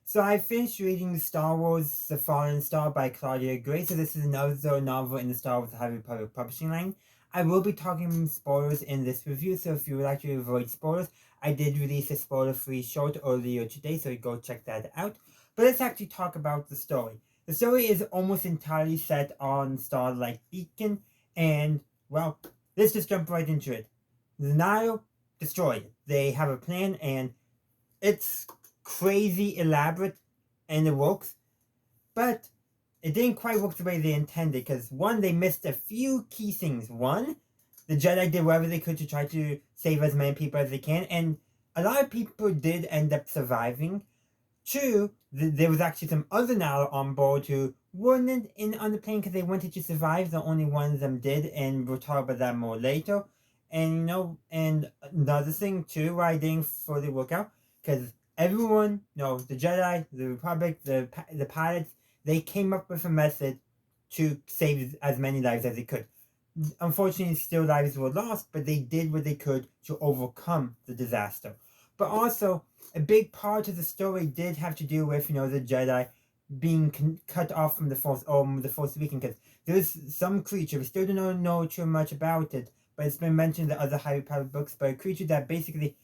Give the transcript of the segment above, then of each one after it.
So I finished reading Star Wars The Fallen Star by Claudia Gray. So this is another novel in the Star Wars High Republic publishing line. I will be talking spoilers in this review, so if you would like to avoid spoilers, I did release a spoiler-free short earlier today, so go check that out. But let's actually talk about the story. The story is almost entirely set on Starlight Beacon, and, well, let's just jump right into it. The Nihil destroy it. They have a plan, and it's crazy elaborate and it works, but it didn't quite work the way they intended because one, they missed a few key things. One, the Jedi did whatever they could to try to save as many people as they can, and a lot of people did end up surviving. Two, there was actually some other Nala on board who weren't in on the plane because they wanted to survive. The only one of them did, and we'll talk about that more later. And and another thing too, why I didn't fully work out, because everyone, the Jedi, the Republic, the pilots, they came up with a method to save as many lives as they could. Unfortunately, still lives were lost, but they did what they could to overcome the disaster. But also, a big part of the story did have to do with, the Jedi being cut off from the Force, or the Force Weekend, because there's some creature, we still don't know too much about it, but it's been mentioned in the other High Republic books, but a creature that basically,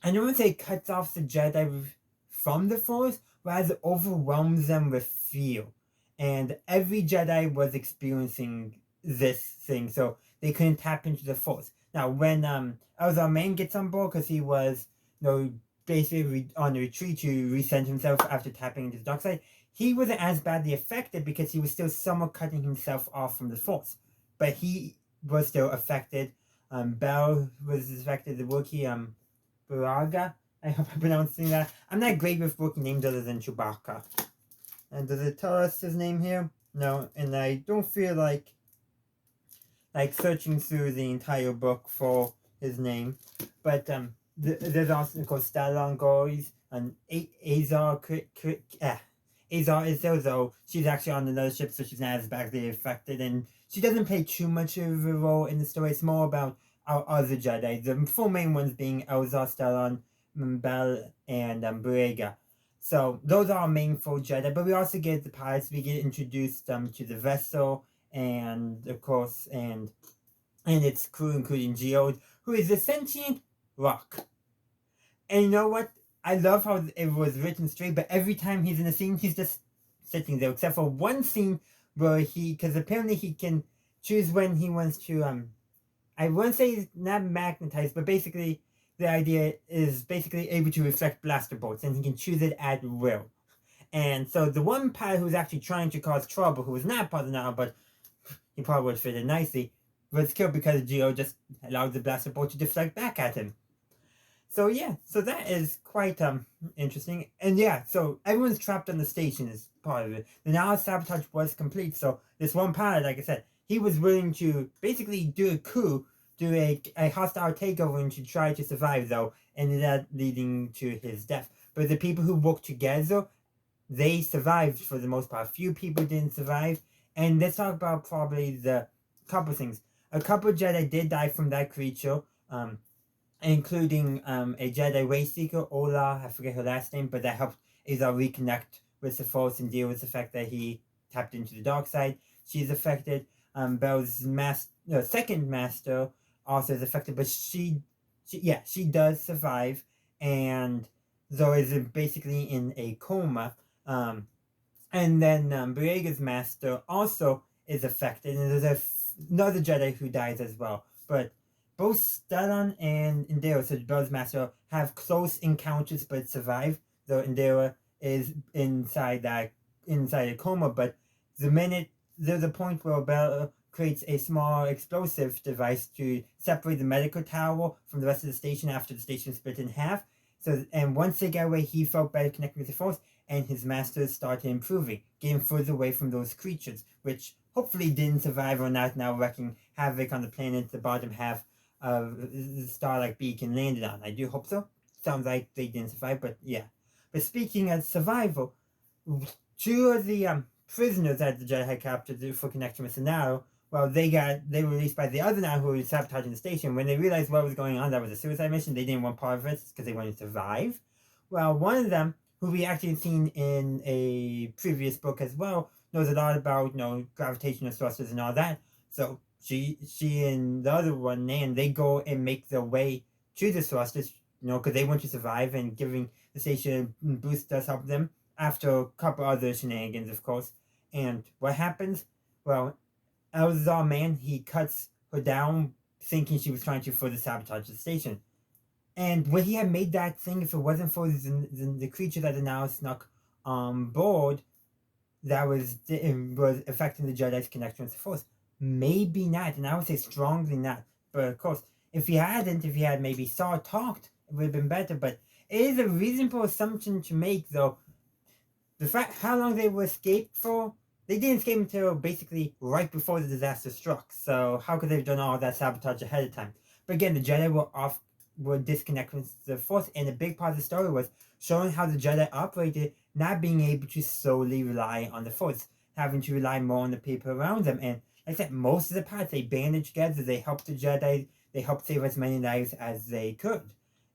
I don't want to say cuts off the Jedi from the Force, rather overwhelms them with fear. And every Jedi was experiencing this thing, so they couldn't tap into the Force. Now, when Elzar Mann gets on board, because he was, basically on a retreat to recenter himself after tapping into the dark side, he wasn't as badly affected because he was still somewhat cutting himself off from the Force. But he was still affected. Bell was affected, the Wookiee, Buraga. I hope I'm pronouncing that. I'm not great with Wookiee names other than Chewbacca. And does it tell us his name here? No, and I don't feel like searching through the entire book for his name. But there's also, of course, Stalon Goys and Azar Azar is there, though she's actually on another ship, so she's not as badly affected, and she doesn't play too much of a role in the story. It's more about our other Jedi, the four main ones being Elzar, Stalon, Bell, and Burega. So those are our main four Jedi, but we also get the pilots. We get introduced to the vessel, and of course, and its crew, including Geode, who is a sentient rock. And you know what? I love how it was written straight, but every time he's in a scene, he's just sitting there, except for one scene where because apparently he can choose when he wants to, I won't say he's not magnetized, but basically the idea is basically able to reflect blaster bolts, and he can choose it at will. And so the one pilot who was actually trying to cause trouble, who was not part of the now, but he probably would fit in nicely, was killed because Geo just allowed the blaster bolt to deflect back at him. So yeah, so that is quite interesting. And yeah, so everyone's trapped on the station is part of it. The now sabotage was complete, so this one pilot, like I said, he was willing to basically do a coup, do a hostile takeover, and to try to survive, though, and that leading to his death. But the people who worked together, they survived for the most part. Few people didn't survive. And let's talk about probably the couple things. A couple Jedi did die from that creature, including a Jedi race seeker, Ola, I forget her last name, but that helped Azar reconnect with the Force and deal with the fact that he tapped into the dark side. She's affected. Bell's second master also is affected, but she does survive, and though is basically in a coma. And then Boyega's master also is affected, and there's another Jedi who dies as well. But both Stalon and Indira, so Bell's master, have close encounters but survive. Though Indira is inside a coma, but there's a point where Bell creates a small explosive device to separate the medical tower from the rest of the station after the station split in half. So, and once they got away, he felt better connected with the Force, and his masters started improving, getting further away from those creatures, which hopefully didn't survive or not now wreaking havoc on the planet the bottom half of the Starlight Beacon landed on. I do hope so. Sounds like they didn't survive, but yeah. But speaking of survival, two of the prisoners that the Jedi had captured for connection with Sonaro, well, they were released by the other now who was sabotaging the station. When they realized what was going on, that was a suicide mission. They didn't want part of it because they wanted to survive. Well, one of them who we actually seen in a previous book as well, knows a lot about gravitational thrusters and all that. So she and the other one, Nan, they go and make their way to the thrusters, because they want to survive, and giving the station boost does help them after a couple other shenanigans, of course. And what happens? Well, Elzar Man, he cuts her down, thinking she was trying to further sabotage the station. And when he had made that thing, if it wasn't for the creature that had now snuck on board, that was affecting the Jedi's connection with the Force. Maybe not, and I would say strongly not. But of course, if he had maybe saw or talked, it would have been better. But it is a reasonable assumption to make, though. The fact how long they were escaped for, they didn't escape until basically right before the disaster struck. So how could they have done all that sabotage ahead of time? But again, the Jedi were disconnected with the Force, and a big part of the story was showing how the Jedi operated, not being able to solely rely on the Force, having to rely more on the people around them. And like I said, most of the parts they banded together, they helped the Jedi, they helped save as many lives as they could.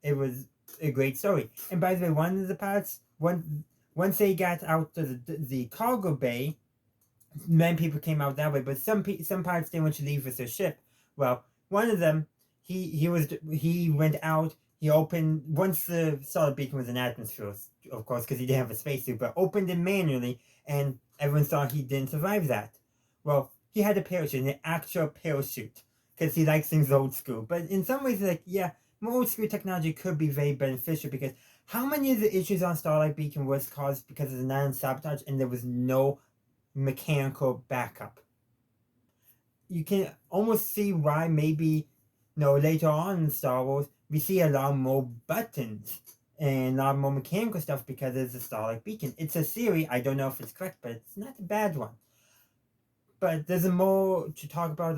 It was a great story. And by the way, one of the parts, once they got out to the cargo bay, many people came out that way, but some parts they want to leave with their ship. Well, one of them, he went out. He opened once the Starlight Beacon was in atmosphere, of course, because he didn't have a spacesuit, but opened it manually, and everyone thought he didn't survive that. Well, he had a parachute, an actual parachute, because he likes things old school. But in some ways, more old school technology could be very beneficial, because how many of the issues on Starlight Beacon was caused because of the non-sabotage, and there was no mechanical backup? You can almost see why maybe later on in Star Wars we see a lot more buttons and a lot more mechanical stuff because it's a Starlight Beacon. It's a theory. I don't know if it's correct, but it's not a bad one. But there's more to talk about.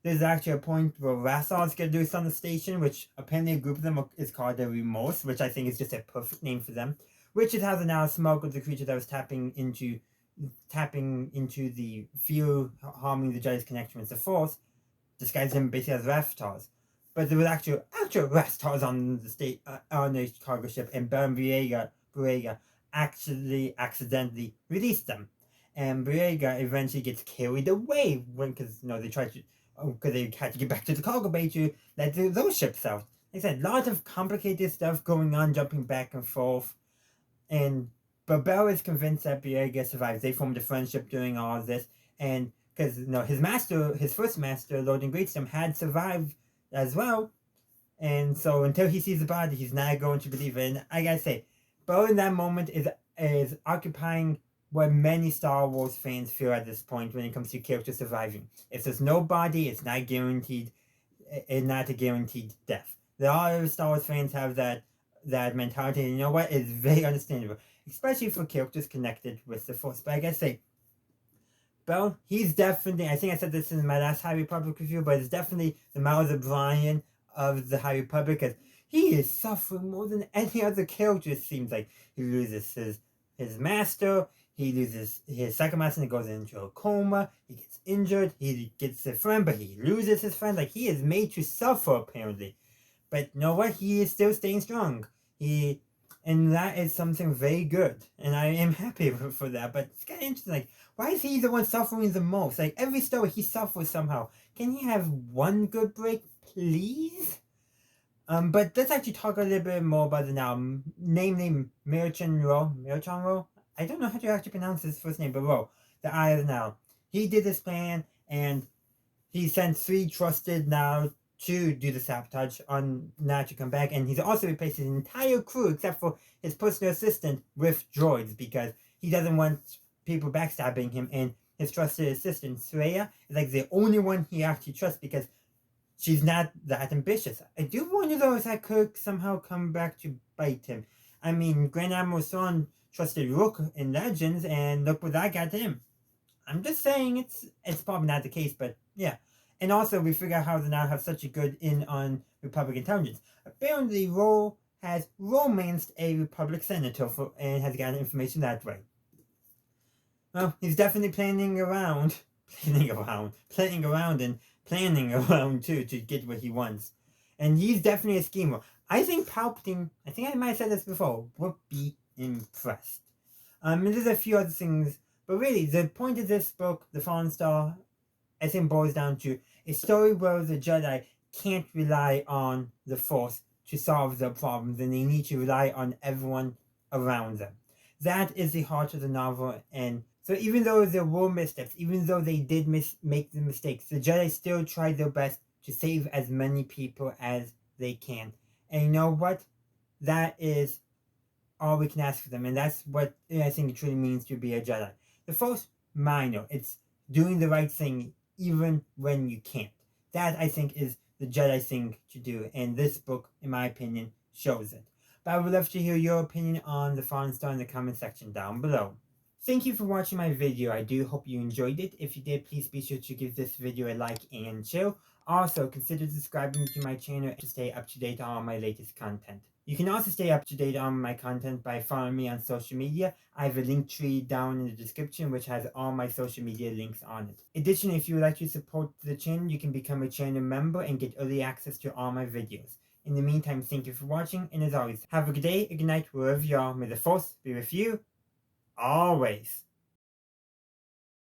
There's actually a point where Rassar's gonna do something on the station, which apparently a group of them is called the Remorse, which I think is just a perfect name for them. Which is how they now smuggled the creature that was tapping into the field, harming the Jedi's connection with the Force, disguised him basically as Raftars. But there was actual Raftars on the cargo ship, and Baron Briega actually accidentally released them. And Briega eventually gets carried away because they tried to, because they had to get back to the cargo bay to let those ships out. Like I said, lots of complicated stuff going on, jumping back and forth. But Bell is convinced that Briega survives. They formed a friendship during all of this, and because his first master, Lord and Greatstorm, had survived as well, and so until he sees the body, he's not going to believe it. And I gotta say, Bell in that moment is occupying what many Star Wars fans feel at this point when it comes to characters surviving. If there's no body, it's not guaranteed. It's not a guaranteed death. A lot of Star Wars fans have that mentality, and you know what? It's very understandable, especially for characters connected with the Force. But I gotta say, Bell, he's definitely, I think I said this in my last High Republic review, but it's definitely the Miles O'Brien of the High Republic, because he is suffering more than any other character, it seems like. He loses his master, he loses his second master and goes into a coma, he gets injured, he gets a friend, but he loses his friend. He is made to suffer, apparently. But you know what? He is still staying strong. And that is something very good. And I am happy for that. But it's kind of interesting. Why is he the one suffering the most? Every story, he suffers somehow. Can he have one good break, please? But let's actually talk a little bit more about it now. Namely, Marchion Ro? I don't know how to actually pronounce his first name, but Ro, the Eye of the Now. He did this plan, and he sent 3 trusted now to do the sabotage on now to come back, and he's also replaced his entire crew except for his personal assistant with droids, because he doesn't want people backstabbing him. And his trusted assistant Sreya is the only one he actually trusts, because she's not that ambitious. I do wonder though if that could somehow come back to bite him. I mean, Grand Admiral Thrawn trusted Rook in Legends, and look what that got to him. I'm just saying it's probably not the case, but yeah. And also, we figure out how to now have such a good in on Republic intelligence. Apparently, Ro has romanced a Republic senator and has gotten information that way. Well, he's definitely planning around too to get what he wants. And he's definitely a schemer. I think Palpatine, I think I might have said this before, would be impressed. And there's a few other things, but really, the point of this book, The Fallen Star, I think boils down to a story where the Jedi can't rely on the Force to solve their problems, and they need to rely on everyone around them. That is the heart of the novel, and so even though there were missteps, even though they did make the mistakes, the Jedi still tried their best to save as many people as they can. And you know what? That is all we can ask for them, and that's what I think it truly means to be a Jedi. The Force, minor. It's doing the right thing even when you can't. That, I think, is the Jedi thing to do, and this book, in my opinion, shows it. But I would love to hear your opinion on The Fallen Star in the comment section down below. Thank you for watching my video. I do hope you enjoyed it. If you did, please be sure to give this video a like and share. Also, consider subscribing to my channel to stay up to date on all my latest content. You can also stay up to date on my content by following me on social media. I have a link tree down in the description which has all my social media links on it. Additionally, if you would like to support the channel, you can become a channel member and get early access to all my videos. In the meantime, thank you for watching, and as always, have a good day, a good night, wherever you are. May the Force be with you always.